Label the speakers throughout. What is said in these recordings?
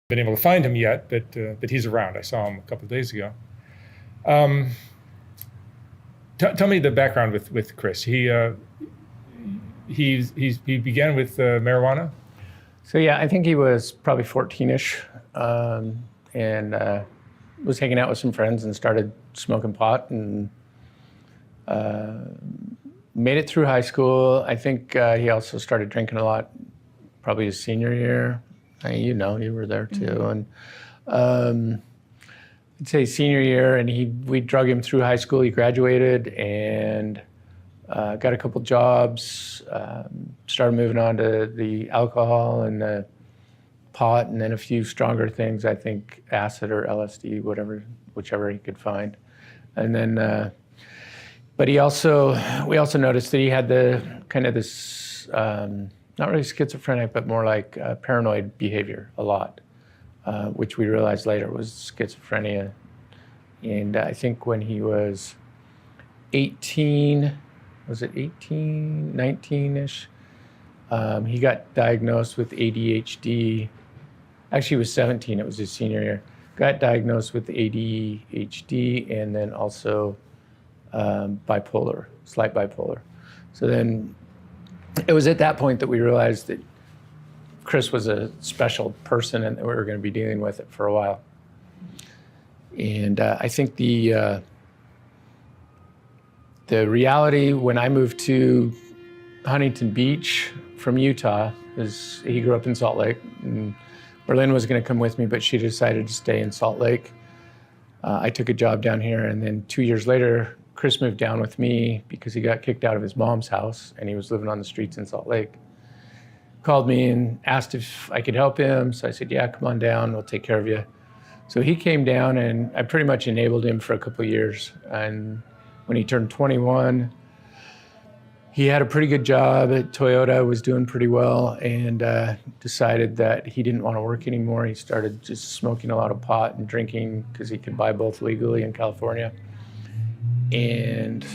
Speaker 1: been able to find him yet, but he's around. I saw him a couple of days ago. Tell me the background with Chris. He began with marijuana.
Speaker 2: So yeah, I think he was probably 14-ish, and was hanging out with some friends and started smoking pot and made it through high school. I think he also started drinking a lot, probably his senior year. You were there too. Mm-hmm. And I'd say senior year, and we drug him through high school. He graduated and got a couple jobs, started moving on to the alcohol and the pot, and then a few stronger things, I think acid or LSD, whichever he could find. And then, but we also noticed that he had the kind of this, not really schizophrenic, but more like paranoid behavior a lot, which we realized later was schizophrenia. And I think when he was 18, 19-ish, he got diagnosed with ADHD. Actually, he was 17, it was his senior year. Got diagnosed with ADHD and then also bipolar, slight bipolar. So then it was at that point that we realized that Chris was a special person and that we were going to be dealing with it for a while. And I think the reality when I moved to Huntington Beach from Utah, is he grew up in Salt Lake, and Berlin was going to come with me, but she decided to stay in Salt Lake. I took a job down here, and then 2 years later, Chris moved down with me because he got kicked out of his mom's house, and he was living on the streets in Salt Lake. Called me and asked if I could help him, so I said, yeah, come on down, we'll take care of you. So he came down, and I pretty much enabled him for a couple of years. And when he turned 21, he had a pretty good job at Toyota, was doing pretty well, and decided that he didn't want to work anymore. He started just smoking a lot of pot and drinking because he could buy both legally in California. And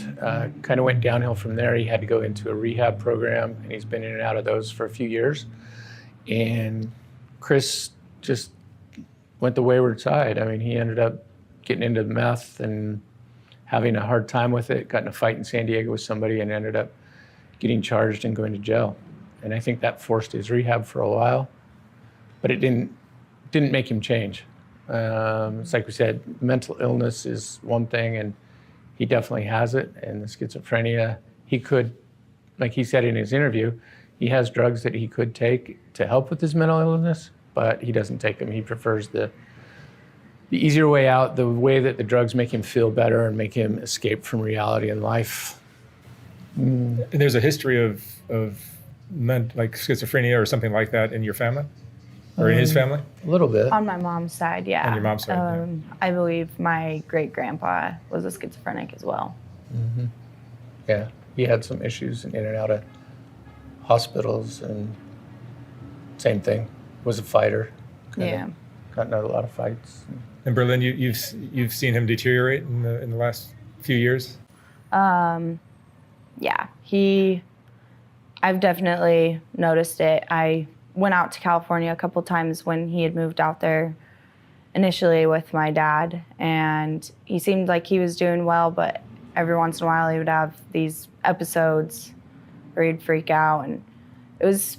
Speaker 2: kind of went downhill from there. He had to go into a rehab program, and he's been in and out of those for a few years. And Chris just went the wayward side. I mean, he ended up getting into meth and having a hard time with it, got in a fight in San Diego with somebody and ended up getting charged and going to jail. And I think that forced his rehab for a while, but it didn't make him change. It's like we said, mental illness is one thing, and he definitely has it. And the schizophrenia, he could, like he said in his interview, he has drugs that he could take to help with his mental illness, but he doesn't take them. He prefers the easier way out, the way that the drugs make him feel better and make him escape from reality and life.
Speaker 1: And there's a history of like schizophrenia or something like that in your family? Or in his family?
Speaker 2: A little bit.
Speaker 3: On my mom's side, yeah.
Speaker 1: On your mom's side, yeah.
Speaker 3: I believe my great-grandpa was a schizophrenic as well.
Speaker 2: Mm-hmm. Yeah, he had some issues in and out of hospitals, and same thing, was a fighter.
Speaker 3: Yeah.
Speaker 2: Got into a lot of fights.
Speaker 1: In Berlin, you've seen him deteriorate in the last few years?
Speaker 3: Yeah, I've definitely noticed it. I went out to California a couple times when he had moved out there initially with my dad, and he seemed like he was doing well, but every once in a while he would have these episodes where he'd freak out, and it was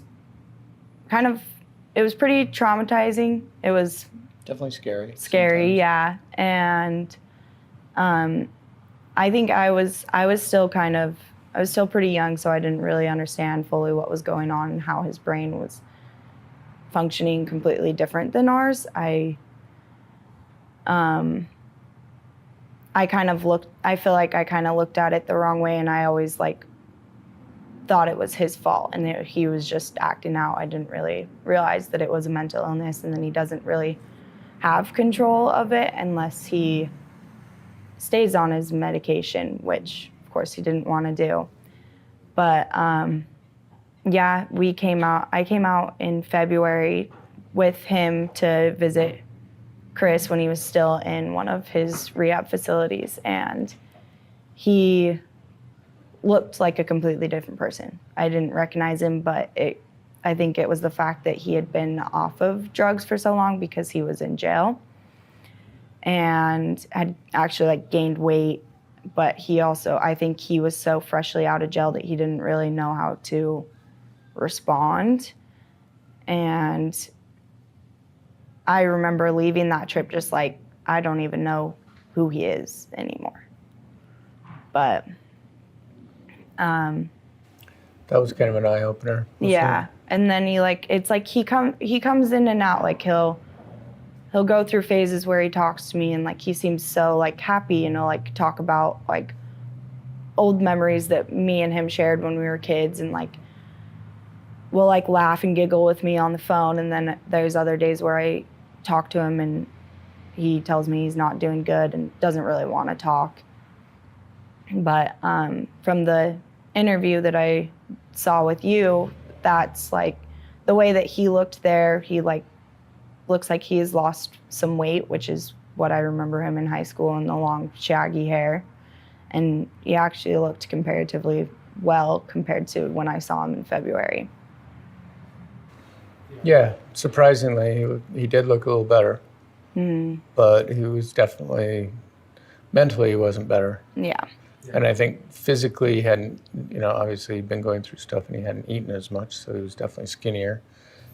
Speaker 3: pretty traumatizing. It was
Speaker 2: definitely scary.
Speaker 3: Scary, yeah. And I think I was still pretty young, so I didn't really understand fully what was going on and how his brain was functioning completely different than ours. I feel like I kind of looked at it the wrong way, and I always thought it was his fault and that he was just acting out. I didn't really realize that it was a mental illness, and then he doesn't really have control of it unless he stays on his medication, which of course he didn't want to do. But yeah, I came out in February with him to visit Chris when he was still in one of his rehab facilities, and he looked like a completely different person. I didn't recognize him, but I think it was the fact that he had been off of drugs for so long because he was in jail and had actually like gained weight. But he also, I think he was so freshly out of jail that he didn't really know how to respond. And I remember leaving that trip just like, I don't even know who he is anymore. But
Speaker 2: That was kind of an eye opener.
Speaker 3: yeah. And then he like, it's like he comes in and out. Like he'll go through phases where he talks to me and like he seems so like happy, you know, like talk about like old memories that me and him shared when we were kids, and like will like laugh and giggle with me on the phone. And then there's other days where I talk to him and he tells me he's not doing good and doesn't really want to talk. But from the interview that I saw with you, that's like the way that he looked there. He like looks like he has lost some weight, which is what I remember him in high school, and the long shaggy hair. And he actually looked comparatively well compared to when I saw him in February.
Speaker 2: Yeah, surprisingly, he did look a little better. But he was definitely, mentally he wasn't better.
Speaker 3: Yeah.
Speaker 2: And I think physically he hadn't, you know, obviously he'd been going through stuff and he hadn't eaten as much, so he was definitely skinnier.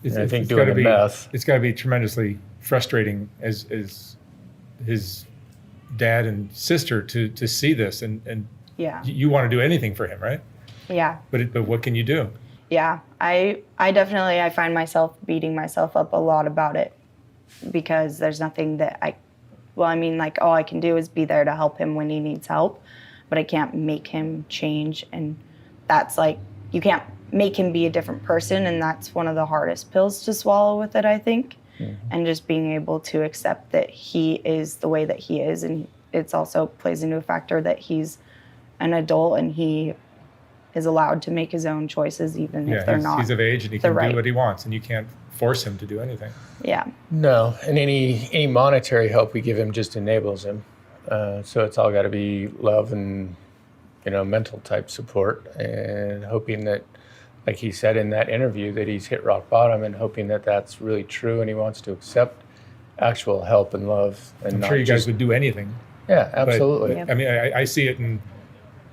Speaker 2: And I think doing the meth.
Speaker 1: It's got to be tremendously frustrating as his dad and sister to see this, and
Speaker 3: Yeah.
Speaker 1: you want to do anything for him, right?
Speaker 3: Yeah.
Speaker 1: But what can you do?
Speaker 3: Yeah. I definitely, I find myself beating myself up a lot about it because there's nothing that like all I can do is be there to help him when he needs help, but I can't make him change. And that's like, you can't make him be a different person. And that's one of the hardest pills to swallow with it, I think. And just being able to accept that he is the way that he is. And it's also plays into a factor that he's an adult and he is allowed to make his own choices, even if they're not.
Speaker 1: He's of age and he can do what he wants, and you can't force him to do anything.
Speaker 3: Yeah.
Speaker 2: No, and any monetary help we give him just enables him. So it's all got to be love and, you know, mental type support, and hoping that, like he said in that interview, that he's hit rock bottom, and hoping that that's really true and he wants to accept actual help and love. And
Speaker 1: I'm sure you guys would do anything.
Speaker 2: Yeah, absolutely.
Speaker 3: But,
Speaker 1: I mean, I see it, and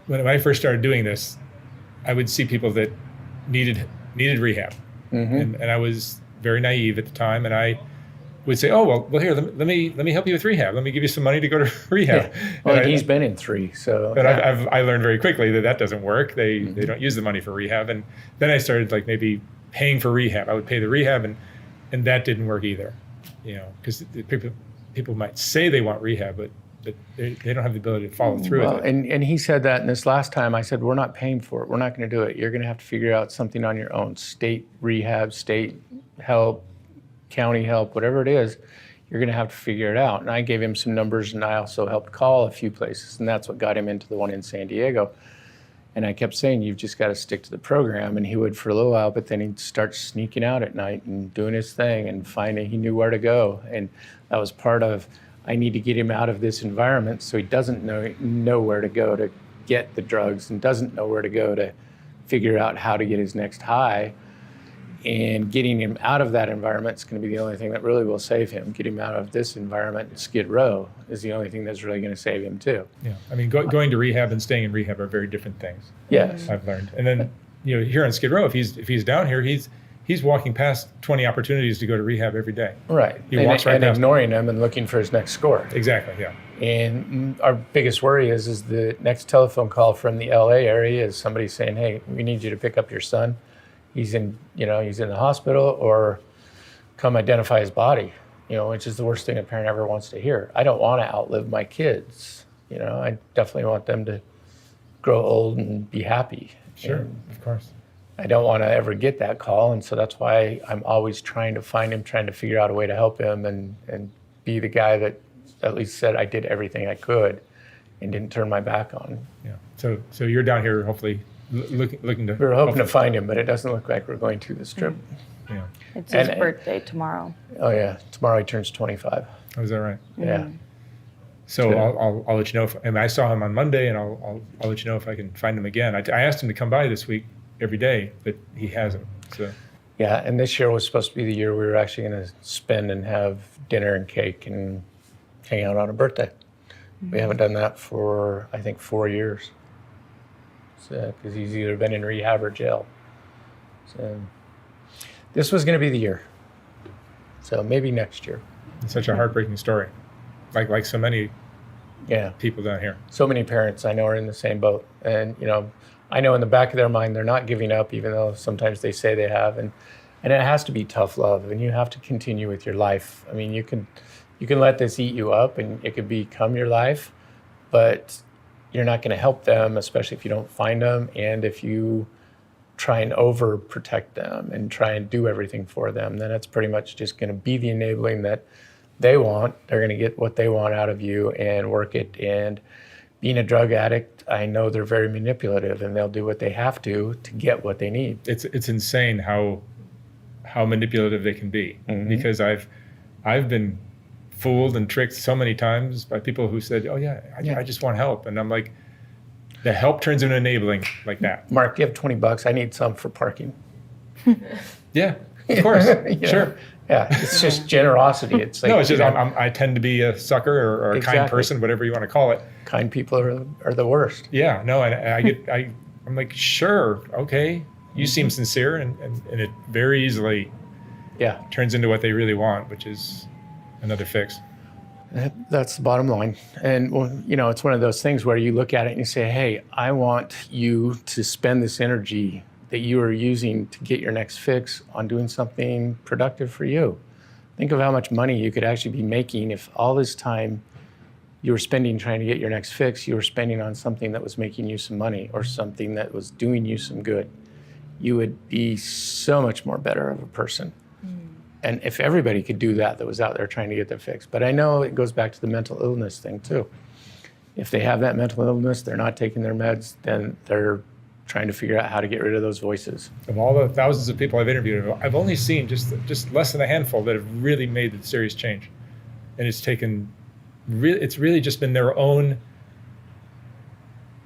Speaker 1: when I first started doing this, I would see people that needed rehab, and I was very naive at the time, and I would say, "Oh, well, here, let me help you with rehab. Let me give you some money to go to rehab."
Speaker 2: Yeah. Well, and he's been in 3, so.
Speaker 1: But I learned very quickly that doesn't work. They don't use the money for rehab, and then I started like maybe paying for rehab. I would pay the rehab, and that didn't work either, you know, because people might say they want rehab, but they don't have the ability to follow through with it.
Speaker 2: And he said that, and this last time I said, we're not paying for it. We're not going to do it. You're going to have to figure out something on your own. State rehab, state help, county help, whatever it is, you're going to have to figure it out. And I gave him some numbers, and I also helped call a few places, and that's what got him into the one in San Diego. And I kept saying, you've just got to stick to the program. And he would for a little while, but then he'd start sneaking out at night and doing his thing and finding he knew where to go. And that was part of, I need to get him out of this environment so he doesn't know where to go to get the drugs, and doesn't know where to go to figure out how to get his next high. And getting him out of that environment is going to be the only thing that really will save him. Getting him out of this environment in Skid Row is the only thing that's really going to save him too.
Speaker 1: Yeah, I mean, going to rehab and staying in rehab are very different things.
Speaker 2: Yes,
Speaker 1: I've learned. And then, you know, here on Skid Row, if he's down here, he's walking past 20 opportunities to go to rehab every day.
Speaker 2: Right.
Speaker 1: He walks right
Speaker 2: and
Speaker 1: past
Speaker 2: ignoring them and looking for his next score.
Speaker 1: Exactly. Yeah.
Speaker 2: And our biggest worry is the next telephone call from the LA area is somebody saying, "Hey, we need you to pick up your son. He's in the hospital, or come identify his body," you know, which is the worst thing a parent ever wants to hear. I don't want to outlive my kids. You know, I definitely want them to grow old and be happy.
Speaker 1: Sure,
Speaker 2: And
Speaker 1: of course.
Speaker 2: I don't want to ever get that call. And so that's why I'm always trying to find him, trying to figure out a way to help him and be the guy that at least said I did everything I could and didn't turn my back on him.
Speaker 1: Yeah. So you're down here hopefully looking to...
Speaker 2: We were hoping to find him, but it doesn't look like we're going to this trip.
Speaker 1: Yeah.
Speaker 3: It's his birthday tomorrow.
Speaker 2: Oh yeah, tomorrow he turns 25.
Speaker 1: Oh, is that right?
Speaker 2: Yeah.
Speaker 1: So I'll let you know and I saw him on Monday, and I'll let you know if I can find him again. I asked him to come by this week every day, but he hasn't. So
Speaker 2: Yeah, and this year was supposed to be the year we were actually going to spend and have dinner and cake and hang out on a birthday. We haven't done that for, I think, 4 years. So, because he's either been in rehab or jail. So this was going to be the year. So maybe next year.
Speaker 1: It's such a heartbreaking story, like so many people down here.
Speaker 2: So many parents I know are in the same boat, and I know in the back of their mind they're not giving up, even though sometimes they say they have, and it has to be tough love, and you have to continue with your life. I mean, you can let this eat you up, and it could become your life, but you're not going to help them, especially if you don't find them, and if you try and overprotect them and try and do everything for them, then it's pretty much just going to be the enabling that they want. They're going to get what they want out of you and work it. And being a drug addict, I know they're very manipulative, and they'll do what they have to get what they need.
Speaker 1: It's insane how manipulative they can be, because I've been fooled and tricked so many times by people who said, "Oh yeah, I just want help," and I'm like, the help turns into enabling like that.
Speaker 2: Mark, you have $20. I need some for parking.
Speaker 1: Yeah, of course, sure.
Speaker 2: Yeah, it's just generosity. It's like,
Speaker 1: no, it's just I tend to be a sucker or a kind person, whatever you want to call it.
Speaker 2: Kind people are the worst.
Speaker 1: Yeah, no, and I'm like, sure, okay, you seem sincere, and it very easily turns into what they really want, which is another fix.
Speaker 2: That's the bottom line. And it's one of those things where you look at it and you say, hey, I want you to spend this energy that you are using to get your next fix on doing something productive for you. Think of how much money you could actually be making if all this time you were spending trying to get your next fix, you were spending on something that was making you some money or something that was doing you some good. You would be so much more better of a person. And if everybody could do that was out there trying to get their fix. But I know it goes back to the mental illness thing too. If they have that mental illness, they're not taking their meds, then they're trying to figure out how to get rid of those voices.
Speaker 1: Of all the thousands of people I've interviewed, I've only seen just less than a handful that have really made the serious change. And it's really just been their own,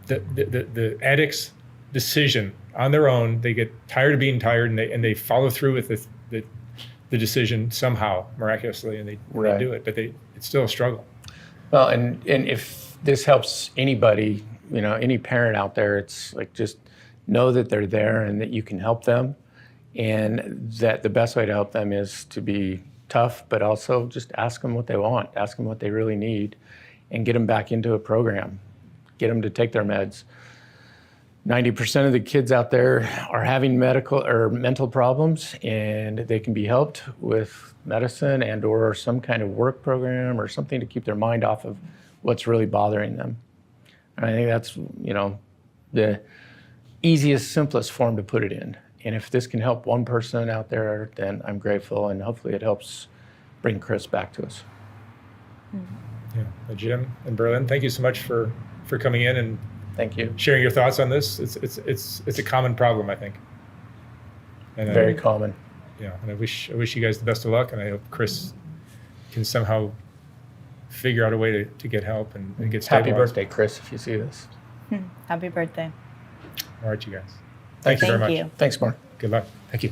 Speaker 1: the addict's decision on their own. They get tired of being tired, and they follow through with the decision somehow, miraculously, and they do it, but it's still a struggle.
Speaker 2: Well, and if this helps anybody, any parent out there, it's like, just know that they're there and that you can help them, and that the best way to help them is to be tough, but also just ask them what they want, ask them what they really need, and get them back into a program, get them to take their meds. 90% of the kids out there are having medical or mental problems, and they can be helped with medicine and or some kind of work program or something to keep their mind off of what's really bothering them. And I think that's, the easiest, simplest form to put it in. And if this can help one person out there, then I'm grateful, and hopefully it helps bring Chris back to us.
Speaker 1: Yeah, Jim and Berlin, thank you so much for coming in and
Speaker 2: thank you.
Speaker 1: Sharing your thoughts on this. It's a common problem, I think. And
Speaker 2: very common.
Speaker 1: Yeah, and I wish you guys the best of luck, and I hope Chris can somehow figure out a way to get help and get stabilized.
Speaker 2: Happy birthday, Chris, if you see this.
Speaker 3: Happy birthday.
Speaker 1: All right, you guys. Thank you very much.
Speaker 3: Thank you.
Speaker 2: Thanks, Mark.
Speaker 1: Good luck.
Speaker 2: Thank you.